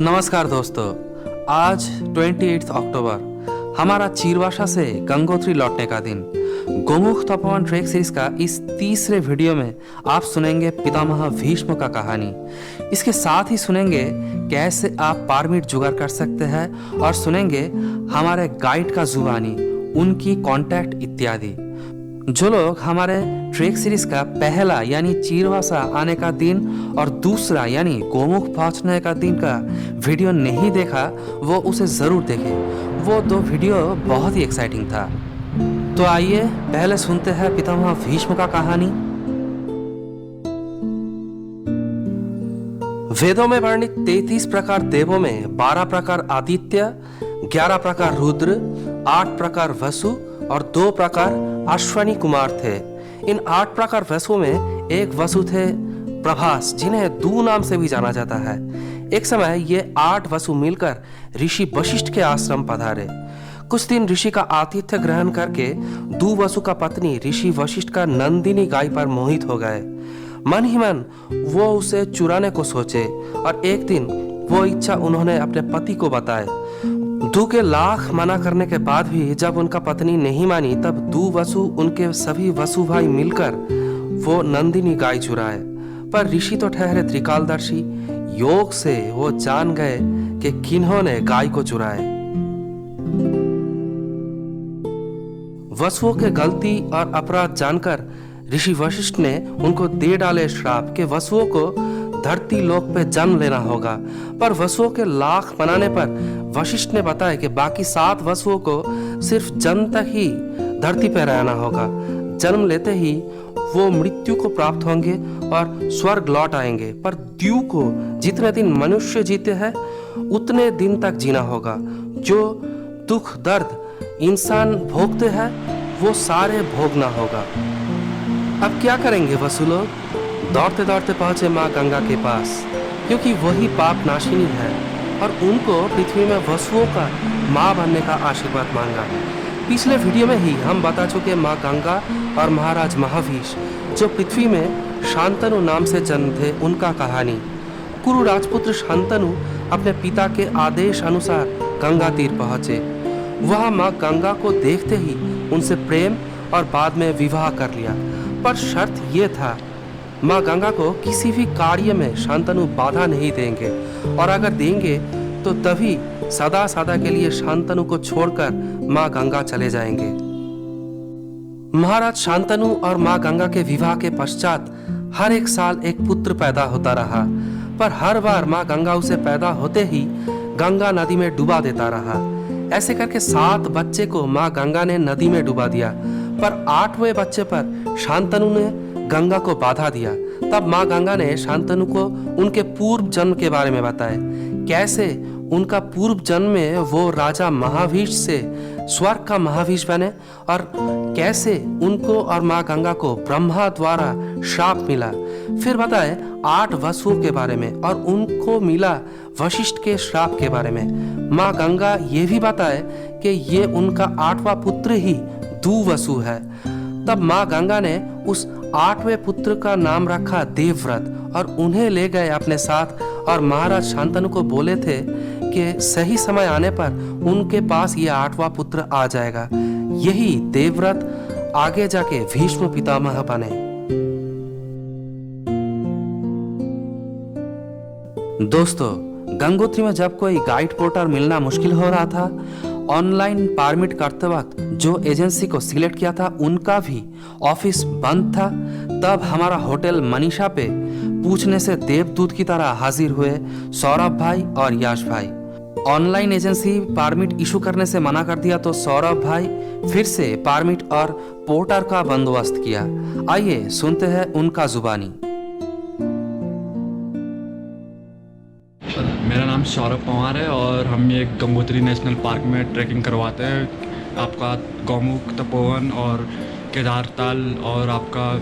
नमस्कार दोस्तों, आज 28 अक्टूबर हमारा चीरवाशा से गंगोत्री लौटने का दिन। गोमुख तपोवन ट्रेक सीरीज का इस तीसरे वीडियो में आप सुनेंगे पितामह भीष्म का कहानी। इसके साथ ही सुनेंगे कैसे आप परमिट जुगाड़ कर सकते हैं और सुनेंगे हमारे गाइड का जुबानी, उनकी कांटेक्ट इत्यादि। जो लोग हमारे ट्रेक सीरीज का पहला यानी चीरवासा आने का दिन और दूसरा यानी गोमुख पहुंचने का दिन का वीडियो नहीं देखा, वो उसे जरूर देखें। वो दो वीडियो बहुत ही एक्साइटिंग था। तो आइए पहले सुनते हैं पितामह भीष्म का कहानी। वेदों में वर्णित 33 प्रकार देवों में 12 प्रकार आदित्य, 11 प्रकार रुद्र, 8 प्रकार वसु और 2 प्रकार अश्वनी कुमार थे। इन 8 प्रकार वसुओं में एक वसु थे प्रभास, जिन्हें दू नाम से भी जाना जाता है। एक समय ये 8 वसु मिलकर ऋषि वशिष्ठ के आश्रम पधारे। कुछ दिन ऋषि का आतिथ्य ग्रहण करके दू वसु का पत्नी ऋषि वशिष्ठ का नंदिनी गाय पर मोहित हो गए। मन ही मन वो उसे चुराने को सोचे और एक दिन वो इच्छा उन्होंने अपने पति को बताए। दू के लाख मना करने के बाद भी जब उनका पत्नी नहीं मानी, तब दू वसु उनके सभी वसु भाई मिलकर वो नंदिनी गाय चुराए। पर ऋषि तो ठहरे त्रिकालदर्शी, योग से वो जान गए कि किन्होंने गाय को चुराए। वसुओं के गलती और अपराध जानकर ऋषि वशिष्ठ ने उनको दे डाले श्राप के वसुओं को धरती लोक पे जन्म लेना होगा। पर वसुओं के लाख मनाने पर वशिष्ठ ने बताया कि बाकी 7 वसुओं को सिर्फ जन्म तक ही धरती पे रहना होगा। जन्म लेते ही वो मृत्यु को प्राप्त होंगे और स्वर्ग लौट आएंगे। पर द्यू को जितने दिन मनुष्य जीते हैं उतने दिन तक जीना होगा। जो दुख दर्द इंसान भोगते हैं वो सारे भोगना होगा। अब क्या करेंगे वसु लोग? दौड़ते दौड़ते पहुंचे माँ गंगा के पास, क्योंकि वही पाप नाशिनी है, और उनको पृथ्वी में वसुओं का माँ बनने का आशीर्वाद मांगा। पिछले वीडियो में ही हम बता चुके माँ गंगा और महाराज महावीश, जो पृथ्वी में शांतनु नाम से जन्म थे, उनका कहानी। कुरु राजपुत्र शांतनु अपने पिता के आदेश अनुसार गंगा तीर पहुंचे। वह माँ गंगा को देखते ही उनसे प्रेम और बाद में विवाह कर लिया। पर शर्त ये था, माँ गंगा को किसी भी कार्य में शांतनु बाधा नहीं देंगे, और अगर देंगे तो तभी सदा सदा के लिए शांतनु को छोड़कर माँ गंगा चले जाएंगे। महाराज शांतनु और माँ गंगा के विवाह के पश्चात हर एक साल एक पुत्र पैदा होता रहा, पर हर बार माँ गंगा उसे पैदा होते ही गंगा नदी में डुबा देता रहा। ऐसे करके 7 बच्चे को माँ गंगा ने नदी में डुबा दिया, पर 8वें बच्चे पर शांतनु ने गंगा को बाधा दिया। तब माँ गंगा ने शांतनु को उनके पूर्व जन्म के बारे में बताया, कैसे उनका पूर्व जन्म में वो राजा महावीश से स्वर्ग का महावीश बने, और कैसे उनको और माँ गंगा को ब्रह्मा द्वारा श्राप मिला। फिर बताए 8 वसुओं के बारे में और उनको मिला वशिष्ठ के श्राप के बारे में। माँ गंगा ये भी बताए कि ये उनका 8वां पुत्र ही दू वसु है। तब माँ गंगा ने उस 8वें पुत्र का नाम रखा देवव्रत और उन्हें ले गए अपने साथ, और महाराज शांतनु को बोले थे कि सही समय आने पर उनके पास ये 8वां पुत्र आ जाएगा। यही देवव्रत आगे जाके भीष्म पितामह बने। दोस्तों, गंगोत्री में जब कोई गाइड पोर्टर मिलना मुश्किल हो रहा था, ऑनलाइन परमिट करते वक्त जो एजेंसी को सिलेक्ट किया था उनका भी ऑफिस बंद था। तब हमारा होटल मनीषा पे पूछने से देवदूत की तरह हाजिर हुए सौरभ भाई और यश भाई। ऑनलाइन एजेंसी परमिट इशू करने से मना कर दिया तो सौरभ भाई फिर से परमिट और पोर्टर का बंदोबस्त किया। आइए सुनते हैं उनका जुबानी। मेरा नाम सौरभ पवार है और हम ये गंगोत्री नेशनल पार्क में ट्रैकिंग करवाते हैं। आपका गौमुख तपोवन और केदारताल और आपका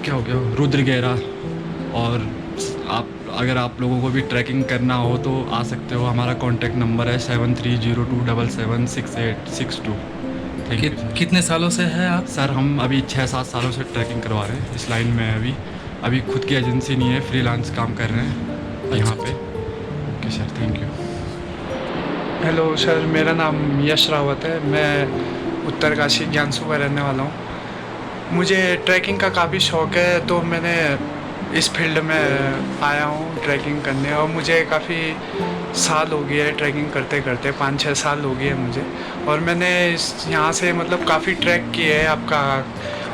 क्या हो गया रुद्रगेरा। और अगर आप लोगों को भी ट्रैकिंग करना हो तो आ सकते हो। हमारा कॉन्टैक्ट नंबर है 7302776862। Thank you. कितने सालों से है आप? सर हम अभी 6-7 सालों से ट्रैकिंग करवा रहे हैं इस लाइन में। अभी खुद की एजेंसी नहीं है, फ्रीलांस काम कर रहे हैं यहाँ पे। Okay sir, thank you. Hello sir, मेरा नाम यश रावत है। मैं उत्तरकाशी ज्ञानसू का रहने वाला हूँ। मुझे ट्रैकिंग का काफ़ी शौक़ है, तो मैंने इस फील्ड में आया हूँ ट्रैकिंग करने, और मुझे काफ़ी साल हो गया है ट्रैकिंग करते करते, 5-6 साल हो गए हैं मुझे। और मैंने यहाँ से मतलब काफ़ी ट्रैक किए हैं। आपका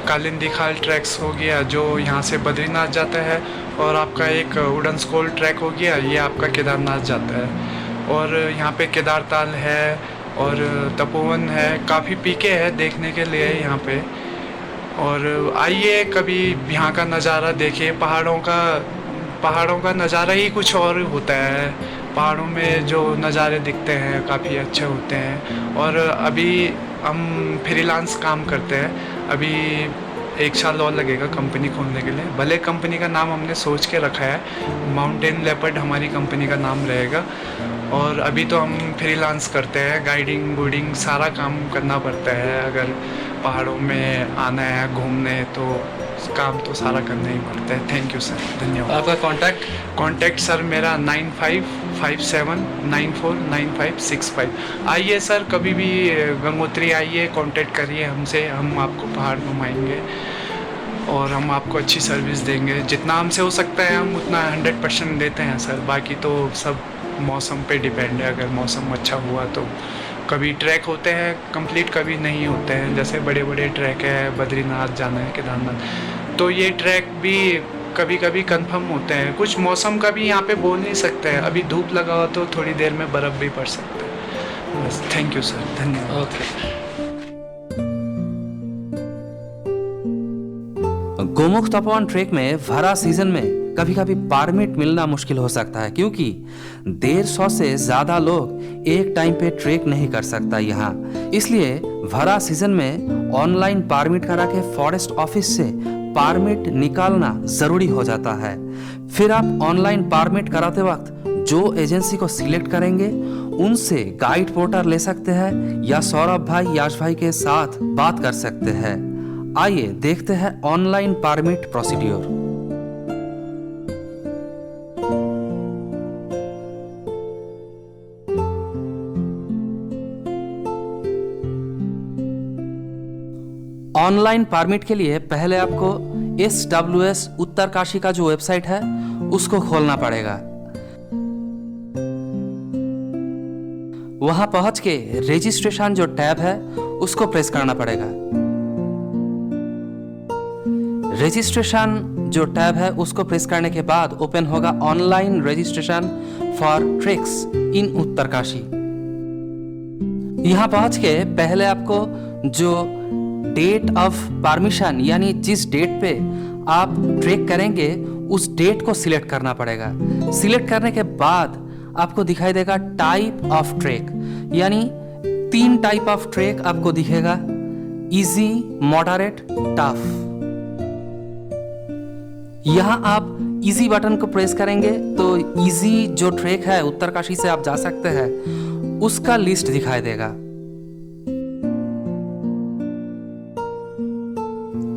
कालिंदी खाल ट्रैक्स हो गया जो यहाँ से बद्रीनाथ जाता है, और आपका एक वुडन स्कोल ट्रैक हो गया, ये आपका केदारनाथ जाता है। और यहाँ पे केदारताल है और तपोवन है, काफ़ी पीके है देखने के लिए यहाँ पे। और आइए कभी यहाँ का नज़ारा देखिए। पहाड़ों का नज़ारा ही कुछ और होता है। पहाड़ों में जो नज़ारे दिखते हैं काफ़ी अच्छे होते हैं। और अभी हम फ्रीलांस काम करते हैं। अभी 1 साल और लगेगा कंपनी खोलने के लिए। भले कंपनी का नाम हमने सोच के रखा है, माउंटेन लेपर्ड हमारी कंपनी का नाम रहेगा। और अभी तो हम फ्रीलांस करते हैं, गाइडिंग वुडिंग सारा काम करना पड़ता है। अगर पहाड़ों में आना है घूमने तो काम तो सारा करना ही पड़ता है। थैंक यू सर, धन्यवाद। आपका कॉन्टैक्ट सर मेरा 9557949565। आइए सर, कभी भी गंगोत्री आइए, कांटेक्ट करिए हमसे, हम आपको पहाड़ घुमाएंगे और हम आपको अच्छी सर्विस देंगे। जितना हमसे हो सकता है हम उतना 100% देते हैं सर। बाकी तो सब मौसम पे डिपेंड है। अगर मौसम अच्छा हुआ तो कभी ट्रैक होते हैं कंप्लीट, कभी नहीं होते हैं। जैसे बड़े बड़े ट्रैक है, बद्रीनाथ जाना है, केदारनाथ, तो ये ट्रैक भी कभी कभी कंफर्म होते हैं। कुछ मौसम का भी यहाँ पे बोल नहीं सकते हैं। अभी धूप लगा हो तो थोड़ी देर में बर्फ़ भी पड़ सकता है। बस, थैंक यू सर, धन्यवाद। ओके। गोमुख तपोवन ट्रेक में भरा सीजन में कभी कभी परमिट मिलना मुश्किल हो सकता है, क्योंकि 150 से ज्यादा लोग एक टाइम पे ट्रेक नहीं कर सकता यहाँ। इसलिए भरा सीजन में ऑनलाइन परमिट करा के फॉरेस्ट ऑफिस से परमिट निकालना जरूरी हो जाता है। फिर आप ऑनलाइन परमिट कराते वक्त जो एजेंसी को सिलेक्ट करेंगे उनसे गाइड पोर्टर ले सकते हैं, या सौरभ भाई, याश भाई के साथ बात कर सकते हैं। आइए देखते हैं online permit procedure. Online permit के लिए पहले आपको SWS उत्तरकाशी का जो वेबसाइट है उसको खोलना पड़ेगा। वहां पहुंच के रजिस्ट्रेशन जो टैब है उसको प्रेस करना पड़ेगा। रजिस्ट्रेशन जो टैब है उसको प्रेस करने के बाद ओपन होगा ऑनलाइन रजिस्ट्रेशन फॉर ट्रेक्स इन उत्तरकाशी। यहां पहुंच के पहले आपको जो डेट ऑफ परमिशन, यानी जिस डेट पे आप ट्रेक करेंगे उस डेट को सिलेक्ट करना पड़ेगा। सिलेक्ट करने के बाद आपको दिखाई देगा टाइप ऑफ ट्रेक, यानी 3 टाइप ऑफ ट्रेक आपको दिखेगा, इजी, मॉडरेट, टफ। यहां आप इजी बटन को प्रेस करेंगे तो इजी जो ट्रेक है उत्तरकाशी से आप जा सकते हैं उसका लिस्ट दिखाई देगा।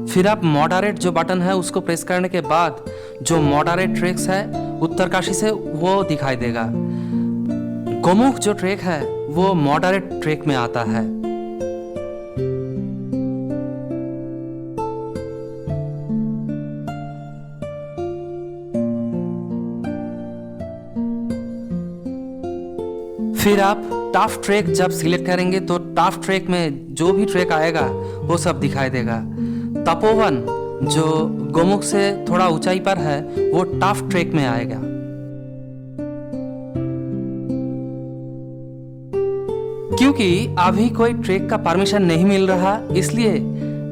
फिर आप मॉडरेट जो बटन है उसको प्रेस करने के बाद जो मॉडरेट ट्रेक्स है उत्तरकाशी से वो दिखाई देगा। गोमुख जो ट्रेक है वो मॉडरेट ट्रेक में आता है। फिर आप टफ ट्रेक जब सिलेक्ट करेंगे तो टफ ट्रेक में जो भी ट्रेक आएगा वो सब दिखाई देगा। तपोवन जो गोमुख से थोड़ा ऊंचाई पर है वो टफ ट्रेक में आएगा। क्योंकि अभी कोई ट्रेक का परमिशन नहीं मिल रहा, इसलिए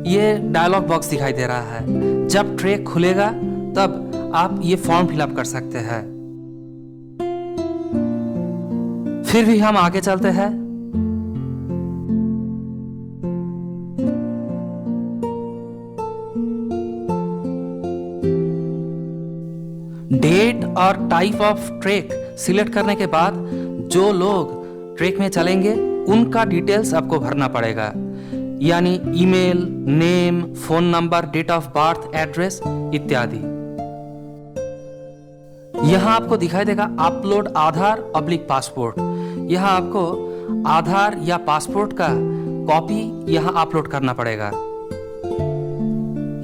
ये डायलॉग बॉक्स दिखाई दे रहा है। जब ट्रेक खुलेगा तब आप ये फॉर्म फिलअप कर सकते हैं। फिर भी हम आगे चलते हैं। डेट और टाइप ऑफ ट्रेक सिलेक्ट करने के बाद जो लोग ट्रेक में चलेंगे उनका डिटेल्स आपको भरना पड़ेगा, यानी email, name, phone number, date of birth, address इत्यादि। यहाँ आपको दिखाई देगा अपलोड आधार ऑब्लिक पासपोर्ट। यहाँ आपको आधार या पासपोर्ट का कॉपी यहाँ अपलोड करना पड़ेगा।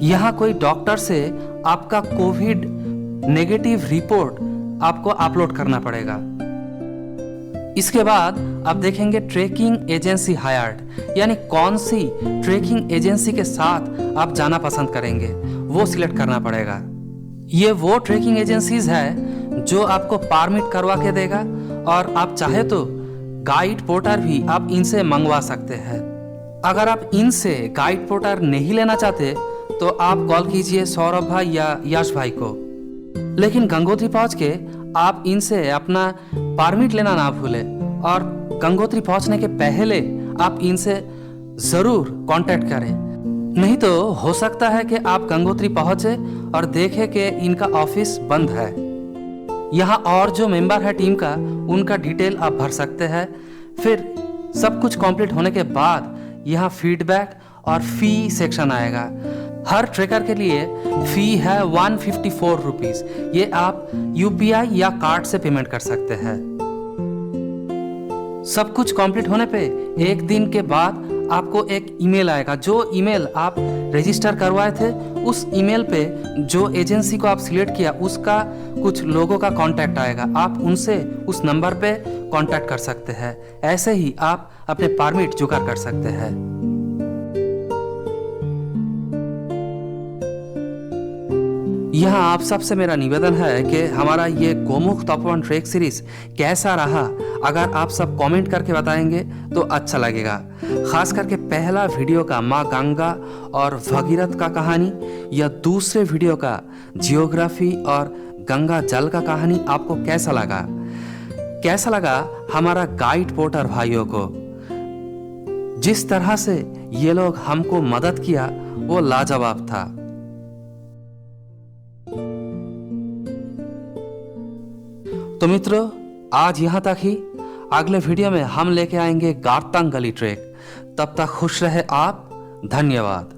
यहाँ कोई डॉक्टर से आपका कोविड नेगेटिव रिपोर्ट आपको अपलोड करना पड़ेगा। इसके बाद आप देखेंगे ट्रैकिंग एजेंसी हायर्ड, यानी कौन सी ट्रैकिंग एजेंसी के साथ आप जाना पसंद करेंगे वो सिलेक्ट करना पड़ेगा। ये वो ट्रैकिंग एजेंसीज है जो आपको परमिट करवा के देगा, और आप चाहे तो गाइड पोर्टर भी आप इनसे मंगवा सकते हैं। अगर आप इनसे गाइड पोर्टर नहीं लेना चाहते तो आप कॉल कीजिए सौरभ भाई या यश भाई को। लेकिन गंगोत्री पहुंच के आप इनसे अपना परमिट लेना ना भूलें, और गंगोत्री पहुंचने के पहले आप इनसे जरूर कांटेक्ट करें। नहीं तो हो सकता है कि आप गंगोत्री पहुंचे और देखें कि इनका ऑफिस बंद है। यहाँ और जो मेंबर है टीम का, उनका डिटेल आप भर सकते हैं। फिर सब कुछ कंप्लीट होने के बाद यहाँ फीडबैक और फी सेक्शन आएगा। हर ट्रैकर के लिए फी है 154 रुपीज। ये आप यूपीआई या कार्ड से पेमेंट कर सकते हैं। सब कुछ कंप्लीट होने पे एक दिन के बाद आपको एक ईमेल आएगा। जो ईमेल आप रजिस्टर करवाए थे, उस ईमेल पे जो एजेंसी को आप सिलेक्ट किया उसका कुछ लोगों का कांटेक्ट आएगा। आप उनसे उस नंबर पे कांटेक्ट कर सकते हैं। ऐसे ही आप अपने परमिट जुगाड़ कर सकते हैं। यहाँ आप सबसे मेरा निवेदन है कि हमारा ये गोमुख तपोवन ट्रैक सीरीज कैसा रहा, अगर आप सब कमेंट करके बताएंगे तो अच्छा लगेगा। खास करके पहला वीडियो का माँ गंगा और भगीरथ का कहानी, या दूसरे वीडियो का जियोग्राफी और गंगा जल का कहानी आपको कैसा लगा? कैसा लगा हमारा गाइड पोर्टर भाइयों को? जिस तरह से ये लोग हमको मदद किया वो लाजवाब था। तो मित्रों, आज यहाँ तक ही। अगले वीडियो में हम लेके आएंगे गारतांग गली ट्रैक। तब तक खुश रहे आप। धन्यवाद।